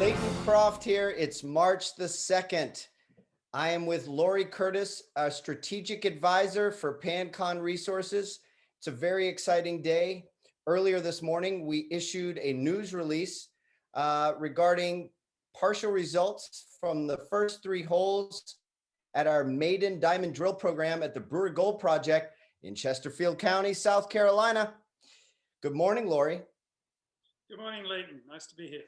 Leighton Croft here. It's March the 2nd. I am with Laurie Curtis, a strategic advisor for Pancon Resources. It's a very exciting day. Earlier this morning, we issued a news release regarding partial results from the first 3 holes at our Maiden diamond drill program at the Brewer Gold Project in Chesterfield County, South Carolina. Good morning, Laurie. Good morning, Leighton. Nice to be here.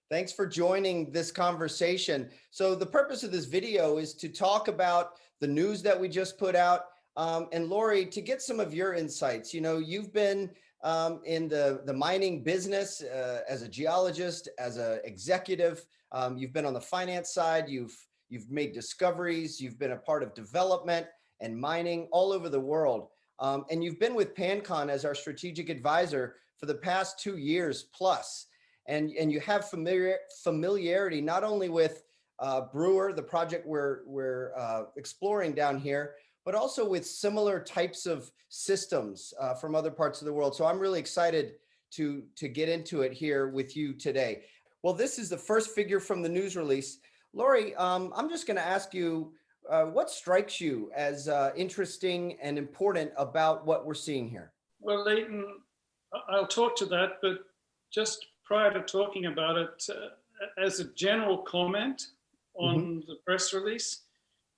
Thanks for joining this conversation. So the purpose of this video is to talk about the news that we just put out. And Laurie, to get some of your insights. You know, you've been in the mining business as a geologist, as an executive. You've been on the finance side. You've made discoveries. You've been a part of development and mining all over the world. And you've been with Pancon as our strategic advisor for the past 2 years plus. And you have familiarity not only with Brewer, the project we're exploring down here, but also with similar types of systems from other parts of the world. So I'm really excited to get into it here with you today. Well, this is the first figure from the news release. Laurie, I'm just going to ask you, what strikes you as interesting and important about what we're seeing here? Well, Leighton, I'll talk to that, but just prior to talking about it, as a general comment on the press release,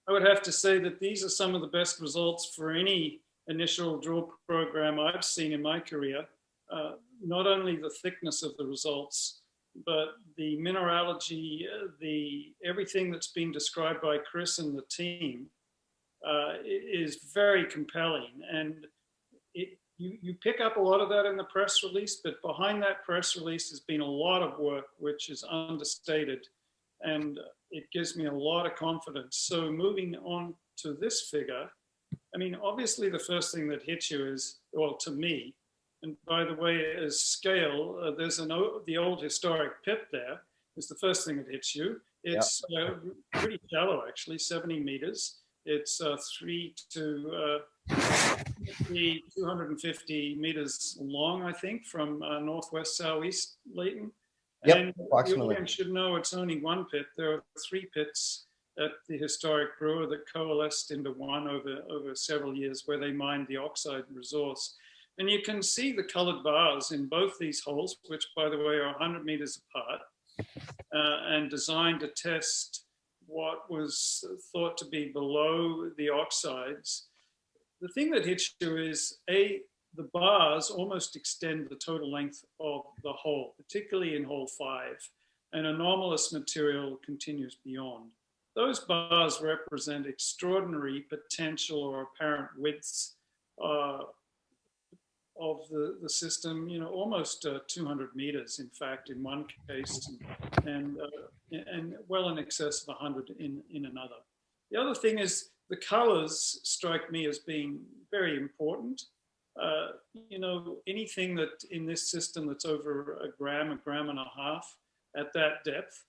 I would have to say that these are some of the best results for any initial drill program I've seen in my career. Not only the thickness of the results, but the mineralogy, everything that's been described by Chris and the team is very compelling. And you pick up a lot of that in the press release, but behind that press release has been a lot of work, which is understated, and it gives me a lot of confidence. So moving on to this figure, I mean, obviously the first thing that hits you is, well, to me, and by the way, as scale, there's the old historic pit there is the first thing that hits you. It's pretty shallow, actually, 70 meters. It's 250 meters long, I think, from northwest southeast, Leighton. Yep, and approximately. You should know it's only one pit. There are 3 pits at the historic Brewer that coalesced into one over several years, where they mined the oxide resource. And you can see the colored bars in both these holes, which, by the way, are 100 meters apart, and designed to test what was thought to be below the oxides. The thing that hits you is, the bars almost extend the total length of the hole, particularly in hole 5, and anomalous material continues beyond. Those bars represent extraordinary potential or apparent widths of the system, you know, almost 200 meters, in fact, in one case, and well in excess of 100 in another. The other thing is the colors strike me as being very important. You know, anything that in this system that's over a gram and a half at that depth,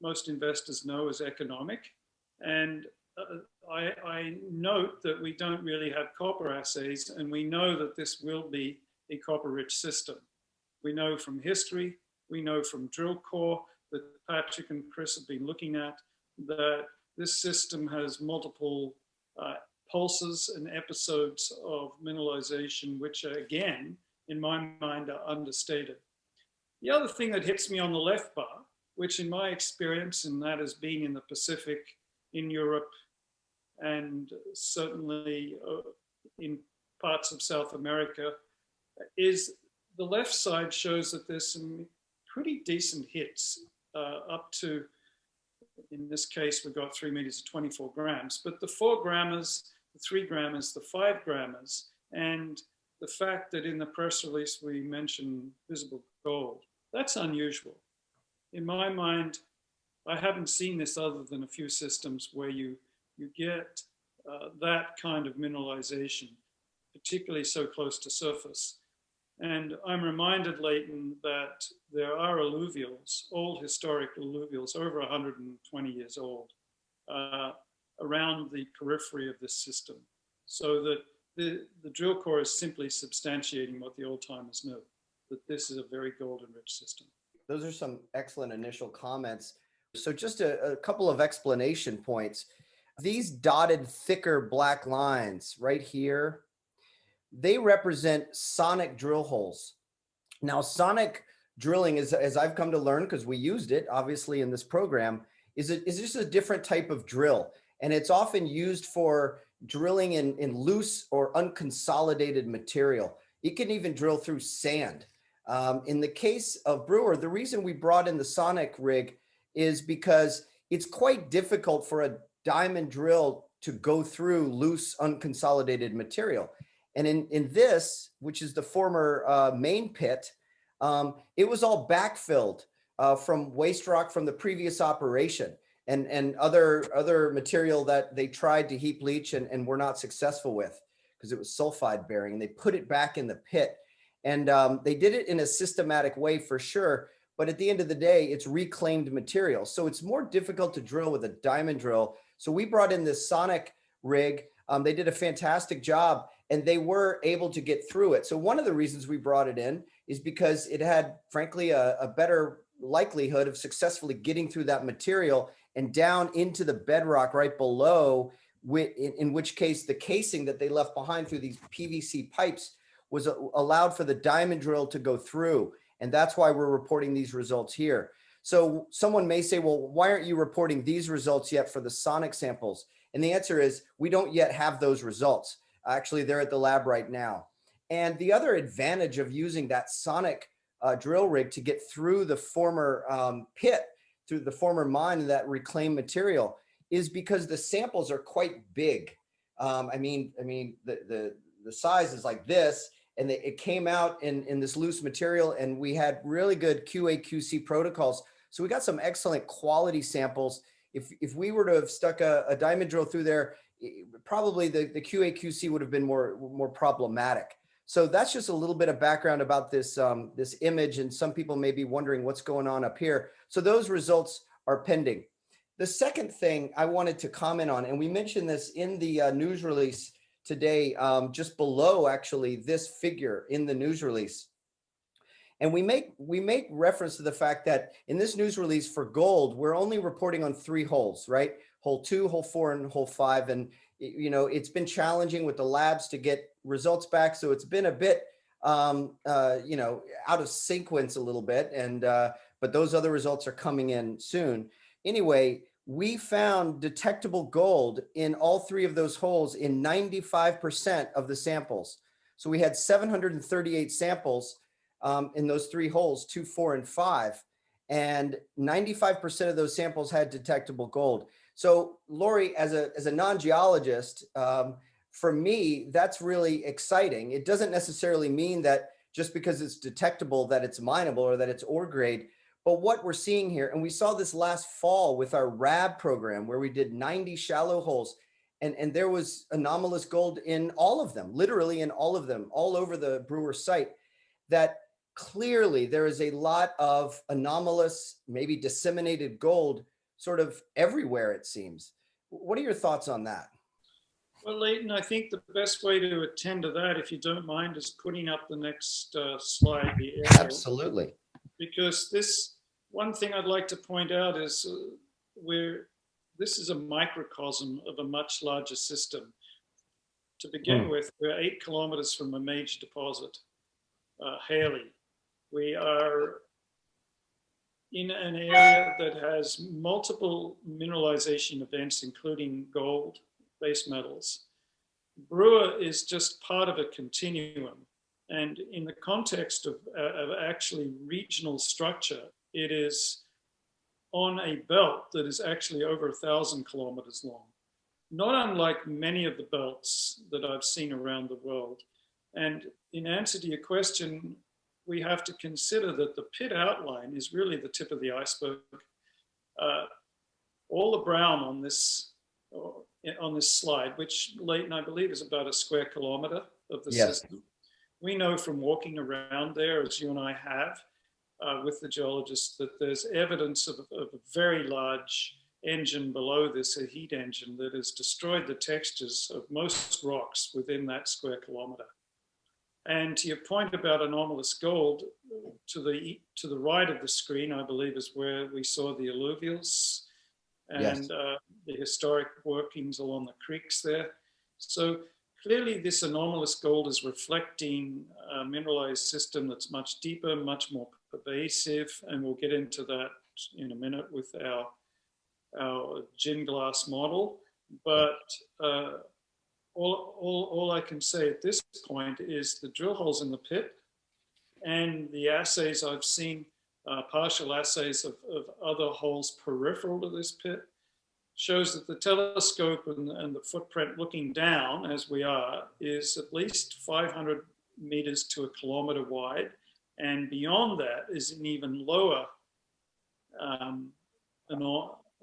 most investors know is economic. And I note that we don't really have copper assays, and we know that this will be a copper-rich system. We know from history, we know from drill core that Patrick and Chris have been looking at, that this system has multiple pulses and episodes of mineralization, which are, again, in my mind, are understated. The other thing that hits me on the left bar, which in my experience, and that has been in the Pacific, in Europe, and certainly in parts of South America, is the left side shows that there's some pretty decent hits up to, in this case, we've got 3 meters of 24 grams, but the 4 grammers, the 3 grammers, the 5 grammers, and the fact that in the press release we mentioned visible gold, that's unusual. In my mind, I haven't seen this other than a few systems where you get that kind of mineralization, particularly so close to surface. And I'm reminded, Leighton, that there are alluvials, old historic alluvials, over 120 years old, around the periphery of this system. So that the drill core is simply substantiating what the old timers knew, that this is a very golden rich system. Those are some excellent initial comments. So just a couple of explanation points. These dotted thicker black lines right here, they represent sonic drill holes. Now, sonic drilling is, as I've come to learn, because we used it obviously in this program, is just a different type of drill. And it's often used for drilling in loose or unconsolidated material. It can even drill through sand. In the case of Brewer, the reason we brought in the sonic rig is because it's quite difficult for a diamond drill to go through loose, unconsolidated material. And in this, which is the former main pit, it was all backfilled from waste rock from the previous operation and other material that they tried to heap leach and were not successful with because it was sulfide bearing. And they put it back in the pit. And they did it in a systematic way for sure. But at the end of the day, it's reclaimed material. So it's more difficult to drill with a diamond drill. So we brought in this sonic rig. They did a fantastic job and they were able to get through it. So one of the reasons we brought it in is because it had, frankly, a better likelihood of successfully getting through that material and down into the bedrock right below, in which case the casing that they left behind through these PVC pipes was allowed for the diamond drill to go through. And that's why we're reporting these results here. So someone may say, well, why aren't you reporting these results yet for the sonic samples? And the answer is we don't yet have those results. Actually, they're at the lab right now. And the other advantage of using that sonic drill rig to get through the former pit, through the former mine and that reclaimed material is because the samples are quite big. I mean, the size is like this. And it came out in this loose material and we had really good QA/QC protocols. So we got some excellent quality samples. If we were to have stuck a diamond drill through there, probably the QA/QC would have been more problematic. So that's just a little bit of background about this, this image. And some people may be wondering what's going on up here. So those results are pending. The second thing I wanted to comment on, and we mentioned this in the news release today, just below actually this figure in the news release. And we make reference to the fact that in this news release for gold, we're only reporting on 3 holes, right? Hole 2, hole 4, and hole 5. And you know, it's been challenging with the labs to get results back. So it's been a bit, you know, out of sequence a little bit. And but those other results are coming in soon. Anyway, we found detectable gold in all 3 of those holes in 95% of the samples. So we had 738 samples in those 3 holes, 2, 4, and 5, and 95% of those samples had detectable gold. So Laurie, as a non-geologist, for me, that's really exciting. It doesn't necessarily mean that just because it's detectable that it's mineable or that it's ore grade. But what we're seeing here, and we saw this last fall with our RAB program where we did 90 shallow holes, and there was anomalous gold in all of them, literally in all of them, all over the Brewer site, that clearly there is a lot of anomalous, maybe disseminated gold sort of everywhere, it seems. What are your thoughts on that? Well, Leighton, I think the best way to attend to that, if you don't mind, is putting up the next slide, the aerial. Absolutely. Because this, one thing I'd like to point out is this is a microcosm of a much larger system. To begin with, we're 8 kilometers from a major deposit, Haile. We are in an area that has multiple mineralization events, including gold, base metals. Brewer is just part of a continuum. And in the context of actually regional structure, it is on a belt that is actually over 1,000 kilometers long, not unlike many of the belts that I've seen around the world. And in answer to your question, we have to consider that the pit outline is really the tip of the iceberg. All the brown on this slide, which Leighton, I believe, is about a square kilometer of the system. We know from walking around there, as you and I have, with the geologists, that there's evidence of a very large engine below this, a heat engine that has destroyed the textures of most rocks within that square kilometer. And to your point about anomalous gold, to the right of the screen, I believe, is where we saw the alluvials and Yes. the historic workings along the creeks there. So clearly this anomalous gold is reflecting a mineralized system that's much deeper, much more pervasive, and we'll get into that in a minute with our gin glass model. But all I can say at this point is the drill holes in the pit and the assays I've seen, partial assays of other holes peripheral to this pit, shows that the telescope and the footprint looking down, as we are, is at least 500 meters to a kilometer wide. And beyond that is an even lower,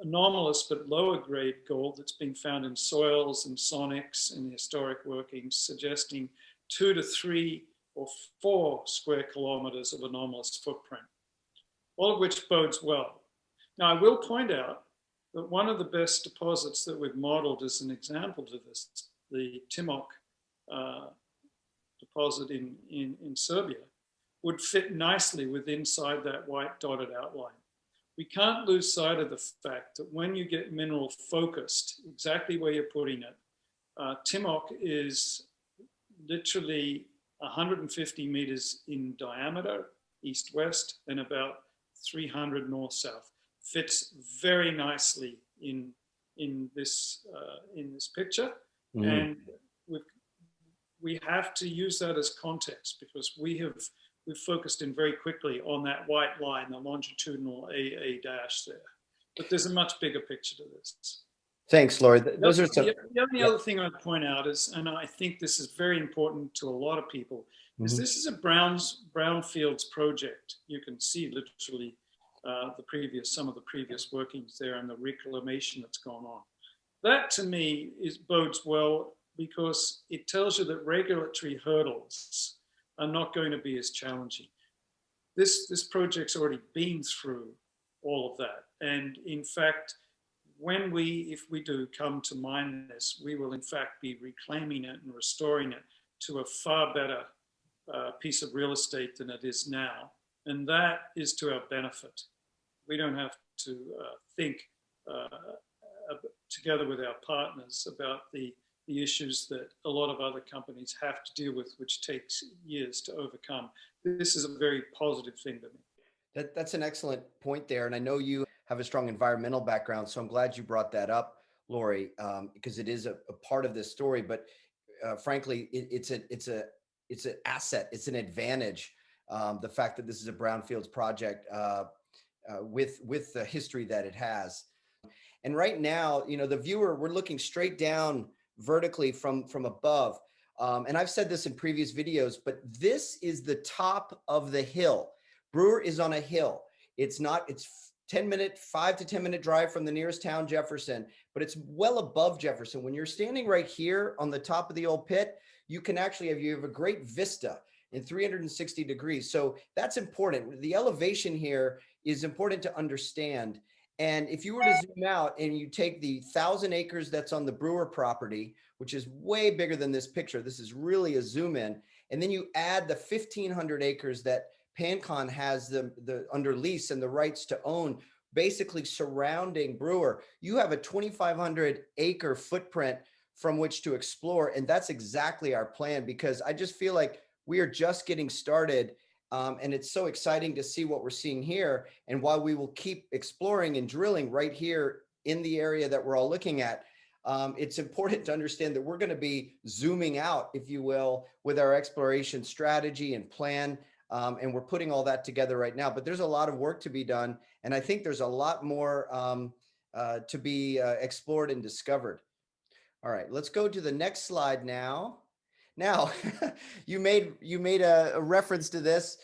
anomalous but lower grade gold that's been found in soils and sonics and historic workings, suggesting 2 to 3 or 4 square kilometers of anomalous footprint, all of which bodes well. Now, I will point out that one of the best deposits that we've modeled as an example to this, the Timok deposit in Serbia, would fit nicely within inside that white dotted outline. We can't lose sight of the fact that when you get mineral focused, exactly where you're putting it, Timok is literally 150 meters in diameter, east-west, and about 300 north-south. Fits very nicely in this picture, and we have to use that as context because we've focused in very quickly on that white line, the longitudinal AA dash there. But there's a much bigger picture to this. Thanks, Laurie. Those are some. The only other thing I'd point out is, and I think this is very important to a lot of people, is this is a brownfields project. You can see literally some of the previous workings there and the reclamation that's gone on. That to me bodes well because it tells you that regulatory hurdles are not going to be as challenging. This project's already been through all of that. And in fact, if we do come to mine this, we will in fact be reclaiming it and restoring it to a far better piece of real estate than it is now. And that is to our benefit. We don't have to think together with our partners about the issues that a lot of other companies have to deal with, which takes years to overcome. This is a very positive thing to me. That's an excellent point there. And I know you have a strong environmental background, so I'm glad you brought that up, Laurie, because it is a part of this story. But frankly, it's an asset, it's an advantage. The fact that this is a brownfields project with the history that it has. And right now, the viewer, we're looking straight down vertically from above. And I've said this in previous videos, but this is the top of the hill. Brewer is on a hill. It's 5 to 10 minute drive from the nearest town, Jefferson, but it's well above Jefferson. When you're standing right here on the top of the old pit, you have a great vista in 360 degrees. So that's important. The elevation here is important to understand. And if you were to zoom out and you take the 1,000 acres that's on the Brewer property, which is way bigger than this picture, this is really a zoom in, and then you add the 1,500 acres that Pancon has the under lease and the rights to own, basically surrounding Brewer, you have a 2,500 acre footprint from which to explore. And that's exactly our plan, because I just feel like we are just getting started. And it's so exciting to see what we're seeing here. And while we will keep exploring and drilling right here in the area that we're all looking at, it's important to understand that we're going to be zooming out, if you will, with our exploration strategy and plan. And we're putting all that together right now. But there's a lot of work to be done. And I think there's a lot more to be explored and discovered. All right, let's go to the next slide now. Now, you made a reference to this.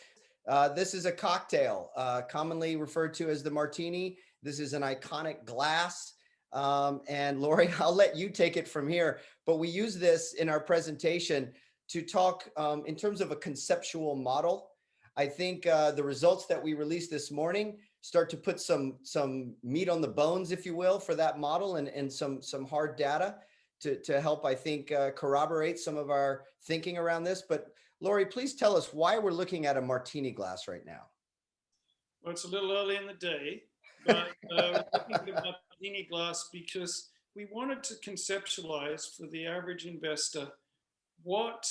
This is a cocktail, commonly referred to as the martini. This is an iconic glass. And Laurie, I'll let you take it from here. But we use this in our presentation to talk in terms of a conceptual model. I think the results that we released this morning start to put some meat on the bones, if you will, for that model, and some hard data to help, I think, corroborate some of our thinking around this. But Laurie, please tell us why we're looking at a martini glass right now. Well, it's a little early in the day, but we're looking at a martini glass because we wanted to conceptualize for the average investor what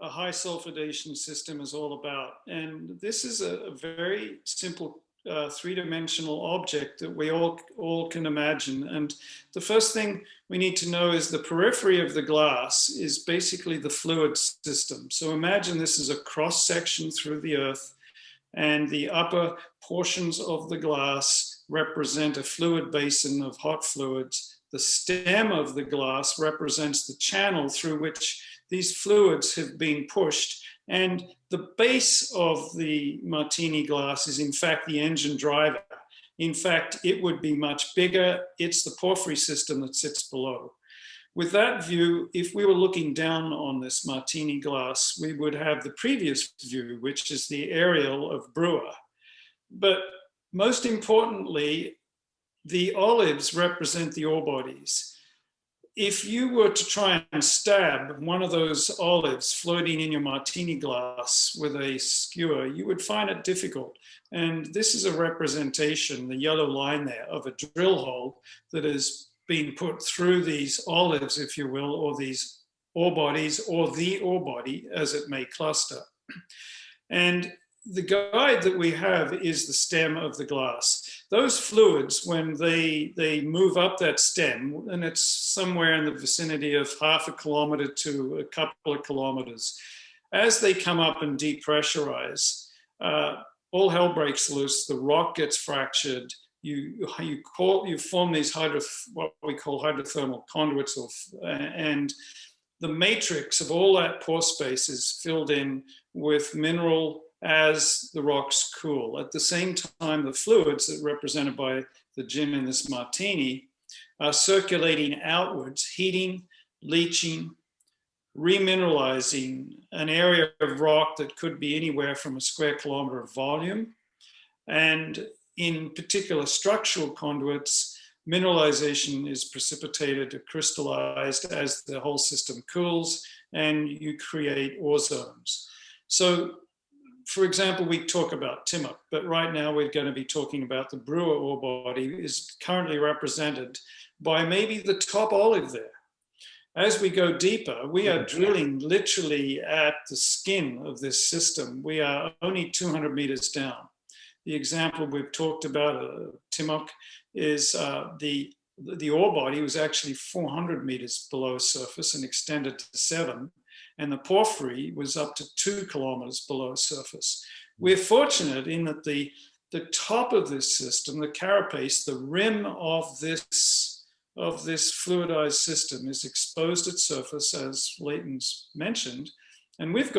a high sulfidation system is all about. And this is a very simple three-dimensional object that we all can imagine. And the first thing we need to know is the periphery of the glass is basically the fluid system. So imagine this is a cross section through the earth, and the upper portions of the glass represent a fluid basin of hot fluids. The stem of the glass represents the channel through which these fluids have been pushed. And the base of the martini glass is in fact the engine driver. In fact, it would be much bigger. It's the porphyry system that sits below. With that view, if we were looking down on this martini glass, we would have the previous view, which is the aerial of Brewer. But most importantly, the olives represent the ore bodies. If you were to try and stab one of those olives floating in your martini glass with a skewer, you would find it difficult. And this is a representation, the yellow line there, of a drill hole that is being put through these olives, if you will, or these ore bodies, or the ore body, as it may cluster. And the guide that we have is the stem of the glass. Those fluids, when they move up that stem, and it's somewhere in the vicinity of 0.5 kilometer to a couple of kilometers, as they come up and depressurize, all hell breaks loose, the rock gets fractured, you form these what we call hydrothermal conduits, and the matrix of all that pore space is filled in with mineral as the rocks cool. At the same time, the fluids that are represented by the gin in this martini are circulating outwards, heating, leaching, remineralizing an area of rock that could be anywhere from a square kilometer of volume. And in particular structural conduits, mineralization is precipitated or crystallized as the whole system cools, and you create ore zones. So, for example, we talk about Timok, but right now we're going to be talking about the Brewer ore body is currently represented by maybe the top olive there. As we go deeper, we are drilling literally at the skin of this system. We are only 200 meters down. The example we've talked about, Timok, is the ore body was actually 400 meters below surface and extended to 7. And the porphyry was up to 2 kilometers below surface. We're fortunate in that the top of this system, the carapace, the rim of this fluidized system is exposed at surface, as Leighton's mentioned, and we've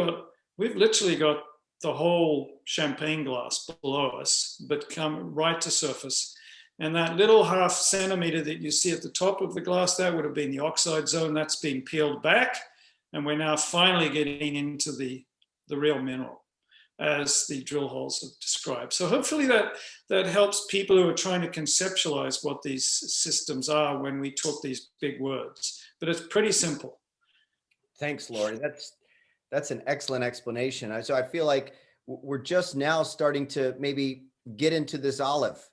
literally got the whole champagne glass below us, but come right to surface. And that little 0.5 centimeter that you see at the top of the glass, that would have been the oxide zone. That's been peeled back. And we're now finally getting into the real mineral, as the drill holes have described. So hopefully that helps people who are trying to conceptualize what these systems are when we talk these big words. But it's pretty simple. Thanks, Laurie. That's an excellent explanation. So I feel like we're just now starting to maybe get into this olive.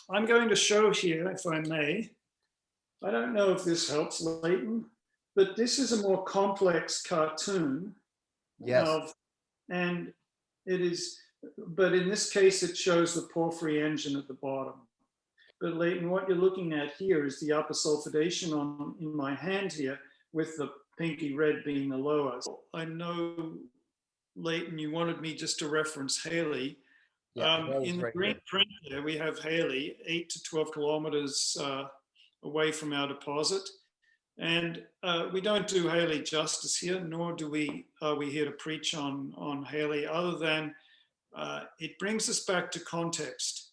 I'm going to show here, if I may. I don't know if this helps, Leighton, but this is a more complex cartoon. Yes. And it is, but in this case, it shows the porphyry engine at the bottom. But Leighton, what you're looking at here is the upper sulfidation in my hand here, with the pinky red being the lower. I know, Leighton, you wanted me just to reference Haile. Yeah, in the right green here. print there, we have Haile, 8 to 12 kilometers away from our deposit. And we don't do Haile justice here, nor are we here to preach on Haile, other than it brings us back to context.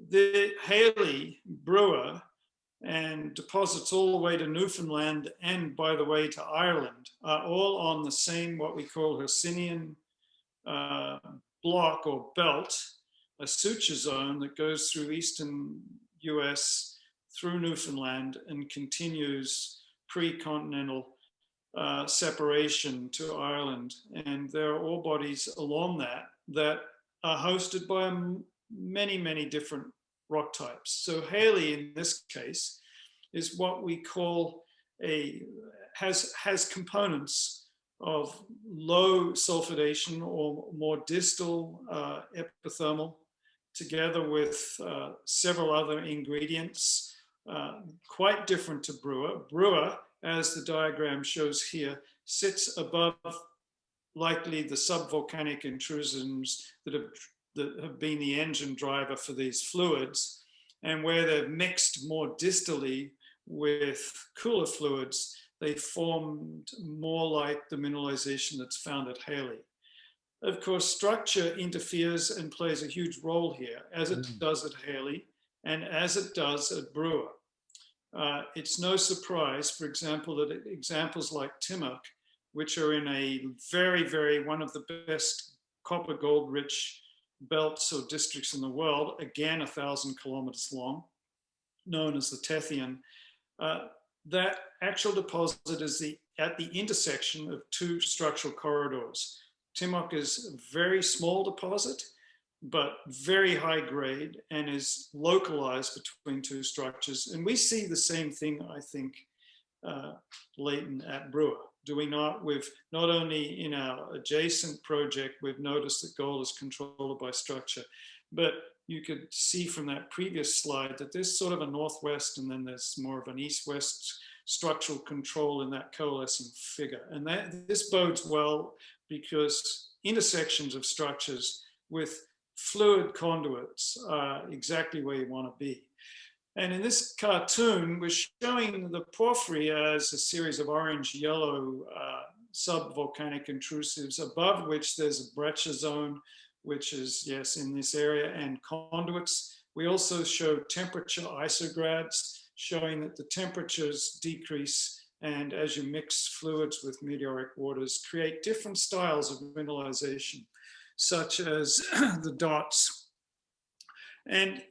The Haile, Brewer, and deposits all the way to Newfoundland and, by the way, to Ireland are all on the same, what we call Hercynian block or belt, a suture zone that goes through eastern US, through Newfoundland, and continues pre-continental separation to Ireland. And there are ore bodies along that are hosted by many, many different rock types. So Haile, in this case, is what we call has components of low sulfidation or more distal epithermal, together with several other ingredients, quite different to Brewer. Brewer, as the diagram shows here, sits above likely the subvolcanic intrusions that have been the engine driver for these fluids, and where they've mixed more distally with cooler fluids, they formed more like the mineralization that's found at Haile. Of course, structure interferes and plays a huge role here, as it does at Haile and as it does at Brewer. It's no surprise, for example, that examples like Timok, which are in a one of the best copper gold rich belts or districts in the world, again 1,000 kilometers long, known as the Tethyan, that actual deposit is at the intersection of two structural corridors. Timok is a very small deposit, but very high grade and is localized between two structures. And we see the same thing, I think, latent at Brewer. Do we not? We've not only in our adjacent project, we've noticed that gold is controlled by structure, but you could see from that previous slide that there's sort of a northwest and then there's more of an east-west structural control in that coalescing figure. And this bodes well because intersections of structures with fluid conduits are exactly where you want to be. And in this cartoon, we're showing the porphyry as a series of orange-yellow subvolcanic intrusives, above which there's a breccia zone, which is, yes, in this area, and conduits. We also show temperature isograds, showing that the temperatures decrease, and as you mix fluids with meteoric waters, create different styles of mineralization, such as the dots. And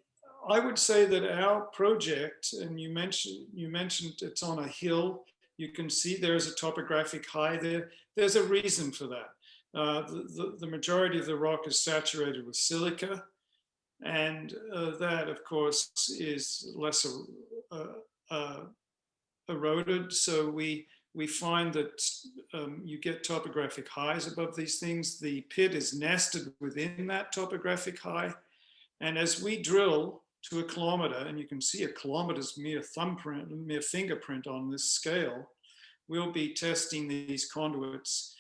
I would say that our project, and you mentioned it's on a hill. You can see there's a topographic high there. There's a reason for that. The majority of the rock is saturated with silica, and that, of course, is less eroded. So we find that you get topographic highs above these things. The pit is nested within that topographic high. And as we drill to a kilometer, and you can see a kilometer's mere thumbprint, mere fingerprint on this scale, we'll be testing these conduits.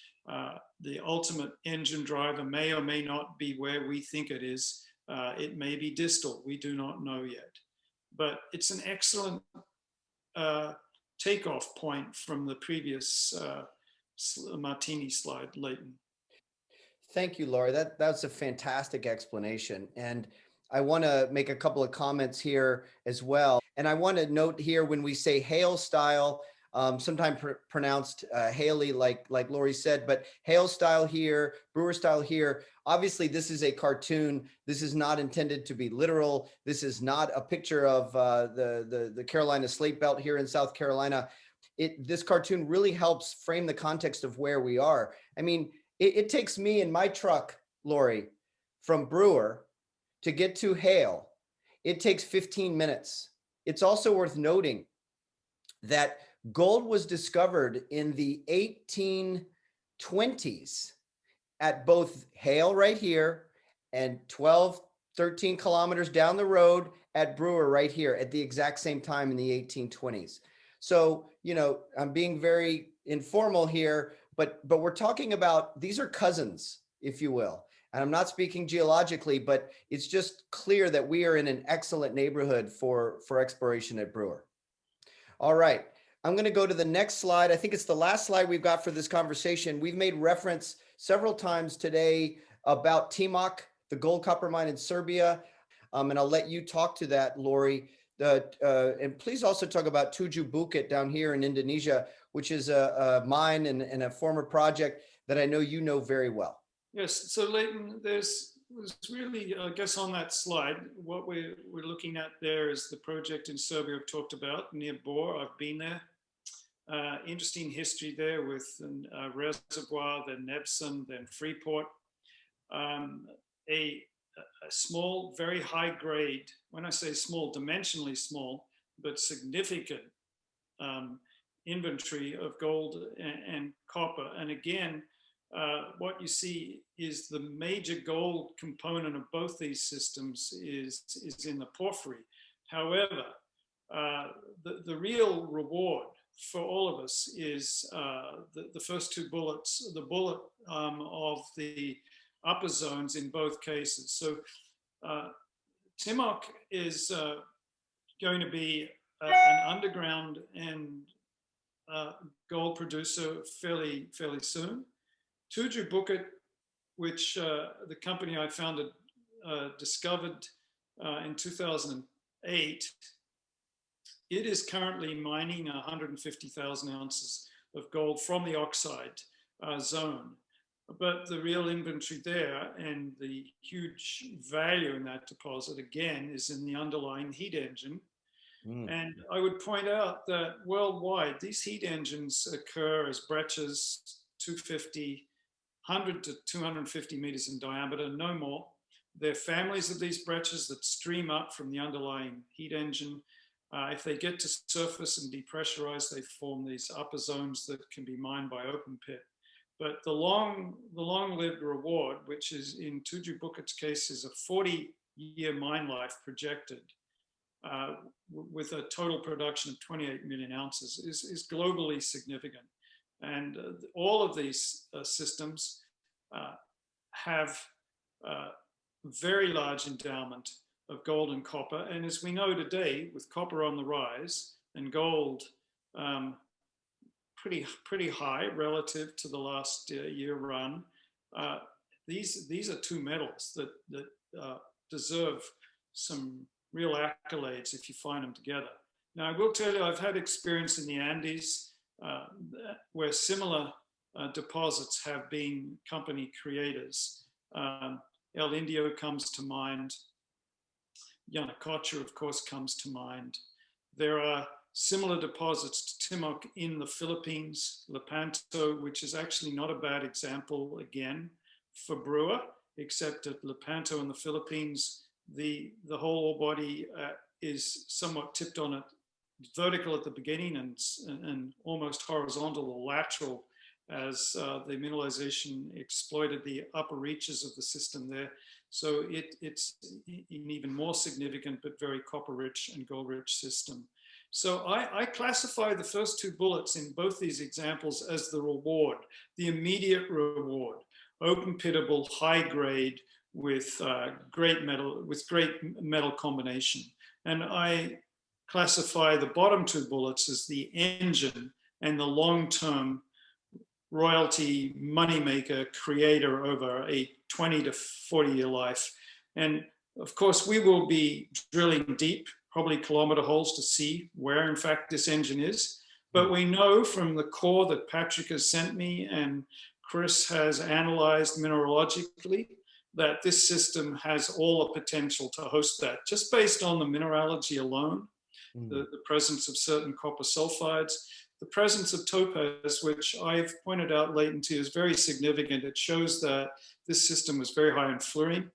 The ultimate engine driver may or may not be where we think it is. It may be distal, we do not know yet. But it's an excellent takeoff point from the previous Martini slide, Leighton. Thank you, Laurie. That's a fantastic explanation. And I want to make a couple of comments here as well. And I want to note here, when we say Haile style, sometimes pronounced Haile, like Laurie said, but Haile style here, Brewer style here. Obviously, this is a cartoon. This is not intended to be literal. This is not a picture of the Carolina Slate Belt here in South Carolina. This cartoon really helps frame the context of where we are. I mean, it takes me in my truck, Laurie, from Brewer to get to Haile. It takes 15 minutes. It's also worth noting that gold was discovered in the 1820s at both Haile right here and 12, 13 kilometers down the road at Brewer right here at the exact same time in the 1820s. So, you know, I'm being very informal here, but we're talking about, these are cousins, if you will. And I'm not speaking geologically, but it's just clear that we are in an excellent neighborhood for exploration at Brewer. All right. I'm going to go to the next slide. I think it's the last slide we've got for this conversation. We've made reference several times today about Timok, the gold copper mine in Serbia. And I'll let you talk to that, Laurie. And please also talk about Tujuh Bukit down here in Indonesia, which is a mine and a former project that I know you know very well. Yes, so Leighton, there's really, I guess on that slide, what we're looking at there is the project in Serbia I've talked about, near Bor. I've been there. interesting history there with Reservoir, then Nebson, then Freeport. A small, very high grade, when I say small, dimensionally small, but significant inventory of gold and copper. And again, what you see is the major gold component of both these systems is in the porphyry. However, the real reward for all of us is the first two bullets, the bullet of the upper zones in both cases. So Timok is going to be an underground and gold producer fairly soon. Tuju Bukit, which the company I founded discovered in 2008, it is currently mining 150,000 ounces of gold from the oxide zone. But the real inventory there and the huge value in that deposit, again, is in the underlying heat engine. And I would point out that worldwide, these heat engines occur as breccias 100 to 250 meters in diameter, no more. They're families of these breccias that stream up from the underlying heat engine. If they get to surface and depressurize, they form these upper zones that can be mined by open pit. But the long-lived reward, which is in Tuju Bukit's case, is a 40-year mine life projected with a total production of 28 million ounces, is globally significant. And all of these systems have very large endowment of gold and copper. And as we know today, with copper on the rise and gold pretty high relative to the last year run, these are two metals that deserve some real accolades if you find them together. Now, I will tell you, I've had experience in the Andes where similar deposits have been company creators. El Indio comes to mind. Yanacocha, of course, comes to mind. There are similar deposits to Timok in the Philippines, Lepanto, which is actually not a bad example, again, for Brewer, except at Lepanto in the Philippines, the whole ore body is somewhat tipped on it, vertical at the beginning and almost horizontal or lateral as the mineralization exploited the upper reaches of the system there. So it's an even more significant but very copper-rich and gold-rich system. So I classify the first two bullets in both these examples as the reward, the immediate reward, open pittable, high grade with great metal combination. And I classify the bottom two bullets as the engine and the long-term royalty moneymaker creator over a 20 to 40 year life. And of course, we will be drilling deep, probably kilometer holes to see where in fact this engine is. But we know from the core that Patrick has sent me and Chris has analyzed mineralogically that this system has all the potential to host that, just based on the mineralogy alone, the presence of certain copper sulfides, the presence of topaz, which I've pointed out latency is very significant. It shows that this system was very high in fluorine,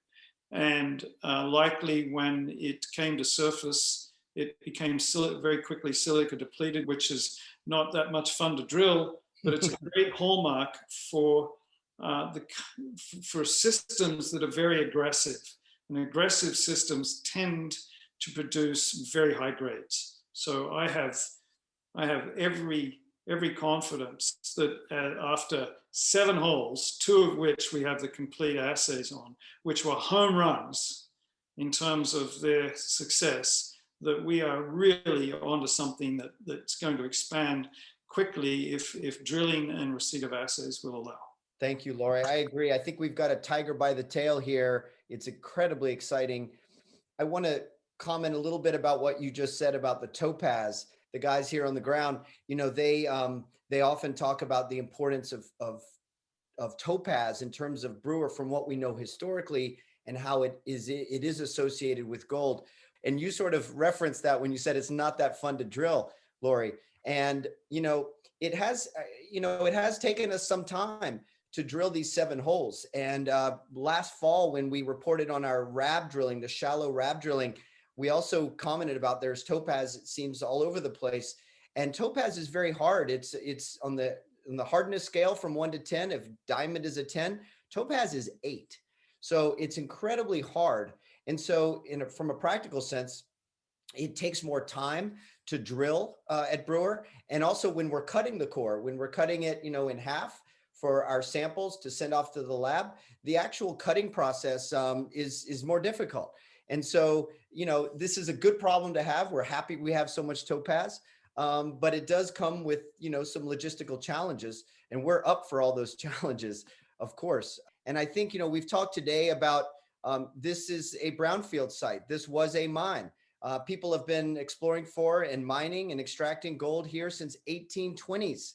and likely when it came to surface, it became very quickly silica depleted, which is not that much fun to drill, but it's a great hallmark for systems that are very aggressive. And aggressive systems tend to produce very high grades. So I have every confidence that after 7 holes, 2 of which we have the complete assays on, which were home runs in terms of their success, that we are really onto something that's going to expand quickly if drilling and receipt of assays will allow. Thank you, Laurie. I agree. I think we've got a tiger by the tail here. It's incredibly exciting. I want to comment a little bit about what you just said about the topaz. The guys here on the ground, you know, they often talk about the importance of topaz in terms of Brewer from what we know historically and how it is associated with gold. And you sort of referenced that when you said it's not that fun to drill, Laurie. And, you know, it has, it has taken us some time to drill these 7 holes. And last fall, when we reported on our RAB drilling, the shallow RAB drilling, we also commented about there's topaz, it seems, all over the place. And topaz is very hard. It's on the hardness scale from 1 to 10. If diamond is a 10, topaz is 8. So it's incredibly hard. And so from a practical sense, it takes more time to drill at Brewer. And also when we're cutting the core, when we're cutting it, in half for our samples to send off to the lab, the actual cutting process is more difficult. And so, this is a good problem to have. We're happy we have so much topaz, but it does come with, some logistical challenges, and we're up for all those challenges, of course. And I think, we've talked today about this is a brownfield site. This was a mine. People have been exploring for and mining and extracting gold here since 1820s.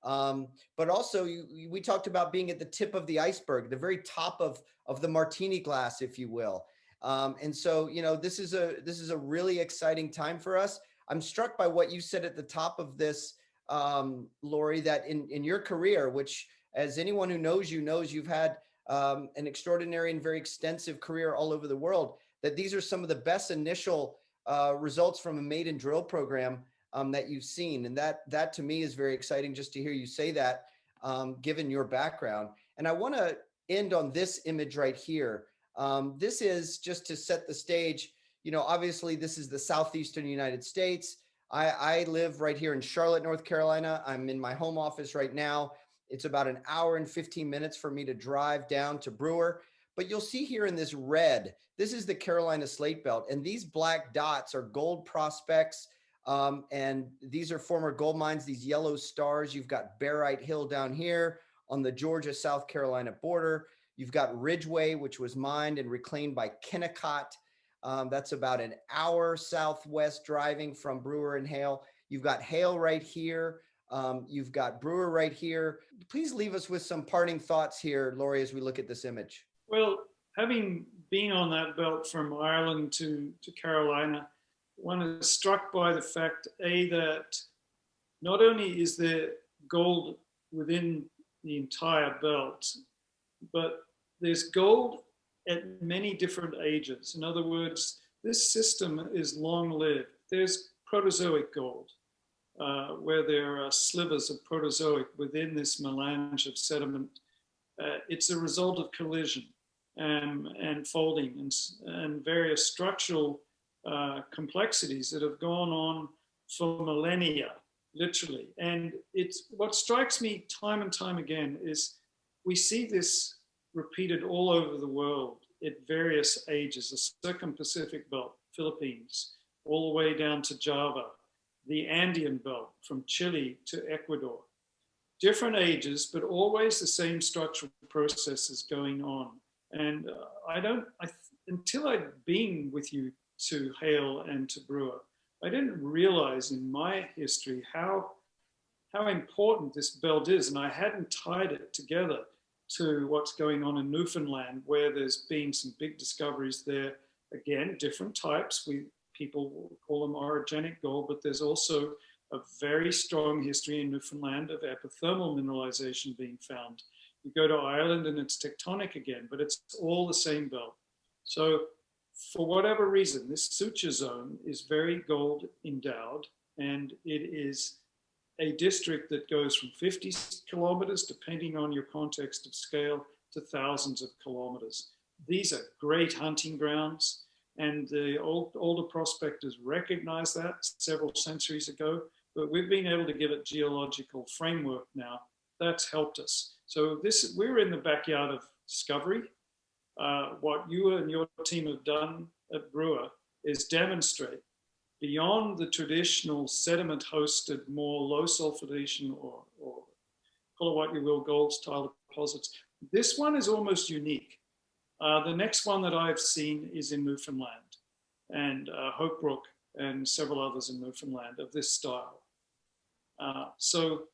But also we talked about being at the tip of the iceberg, the very top of the martini glass, if you will. And so, this is a really exciting time for us. I'm struck by what you said at the top of this, Laurie, that in your career, which, as anyone who knows you knows, you've had an extraordinary and very extensive career all over the world, that these are some of the best initial results from a maiden drill program that you've seen. And that to me is very exciting just to hear you say that, given your background. And I want to end on this image right here. This is just to set the stage. Obviously this is the southeastern United States. I live right here in Charlotte, North Carolina. I'm in my home office right now. It's about an hour and 15 minutes for me to drive down to Brewer. But you'll see here in this red, this is the Carolina Slate Belt. And these black dots are gold prospects. And these are former gold mines, these yellow stars. You've got Barite Hill down here on the Georgia-South Carolina border. You've got Ridgeway, which was mined and reclaimed by Kennecott. That's about an hour southwest driving from Brewer and Haile. You've got Haile right here. You've got Brewer right here. Please leave us with some parting thoughts here, Laurie, as we look at this image. Well, having been on that belt from Ireland to Carolina, one is struck by the fact, that not only is there gold within the entire belt, but there's gold at many different ages. In other words, this system is long-lived. There's Proterozoic gold, where there are slivers of Proterozoic within this melange of sediment. It's a result of collision and folding and various structural complexities that have gone on for millennia, literally. And it's what strikes me time and time again is we see this repeated all over the world at various ages, the Circum-Pacific Belt, Philippines, all the way down to Java, the Andean Belt from Chile to Ecuador. Different ages, but always the same structural processes going on. And until I'd been with you to Haile and to Brewer, I didn't realize in my history how important this belt is. And I hadn't tied it together to what's going on in Newfoundland, where there's been some big discoveries there. Again, different types. People call them orogenic gold, but there's also a very strong history in Newfoundland of epithermal mineralization being found. You go to Ireland and it's tectonic again, but it's all the same belt. So for whatever reason, this suture zone is very gold endowed, and it is a district that goes from 50 kilometers, depending on your context of scale, to thousands of kilometers. These are great hunting grounds, and the older prospectors recognized that several centuries ago, but we've been able to give it geological framework now. That's helped us. So we're in the backyard of discovery. What you and your team have done at Brewer is demonstrate beyond the traditional sediment-hosted, more low sulfidation or call it what you will, gold style deposits. This one is almost unique. The next one that I've seen is in Newfoundland, and Hope Brook and several others in Newfoundland of this style. So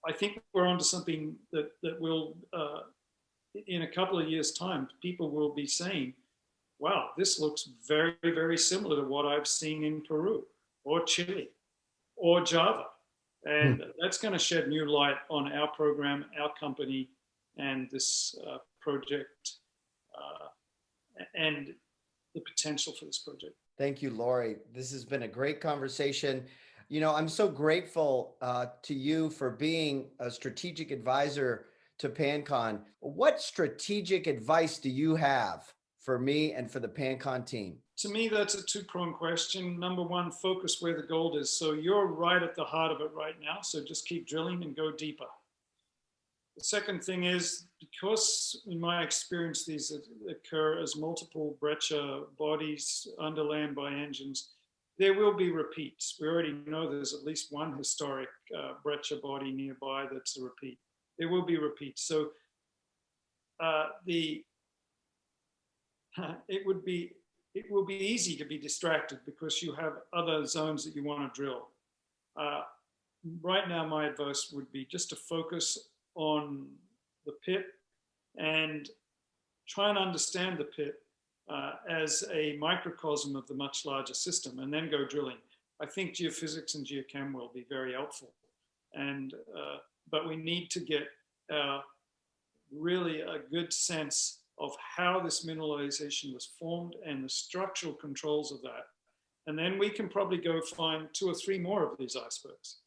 I think we're onto something that will, in a couple of years' time, people will be saying, wow, this looks very, very similar to what I've seen in Peru or Chile or Java. And that's going to shed new light on our program, our company, and this project, and the potential for this project. Thank you, Laurie. This has been a great conversation. I'm so grateful to you for being a strategic advisor to Pancon. What strategic advice do you have for me and for the Pancon team? To me, that's a two-pronged question. Number one, focus where the gold is. So you're right at the heart of it right now. So just keep drilling and go deeper. The second thing is, because in my experience, these occur as multiple breccia bodies underland by engines, there will be repeats. We already know there's at least one historic breccia body nearby that's a repeat. There will be repeats. So it will be easy to be distracted because you have other zones that you want to drill. Right now, my advice would be just to focus on the pit and try and understand the pit as a microcosm of the much larger system, and then go drilling. I think geophysics and geochem will be very helpful, but we need to get really a good sense of how this mineralization was formed and the structural controls of that. And then we can probably go find 2 or 3 more of these icebergs.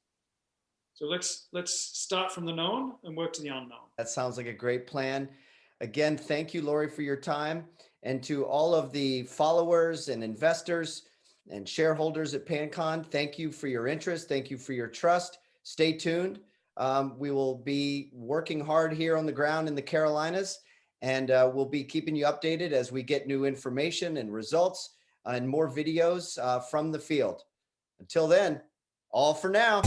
So let's start from the known and work to the unknown. That sounds like a great plan. Again, thank you, Laurie, for your time. And to all of the followers and investors and shareholders at Pancon, thank you for your interest. Thank you for your trust. Stay tuned. We will be working hard here on the ground in the Carolinas, and we'll be keeping you updated as we get new information and results and more videos from the field. Until then, all for now.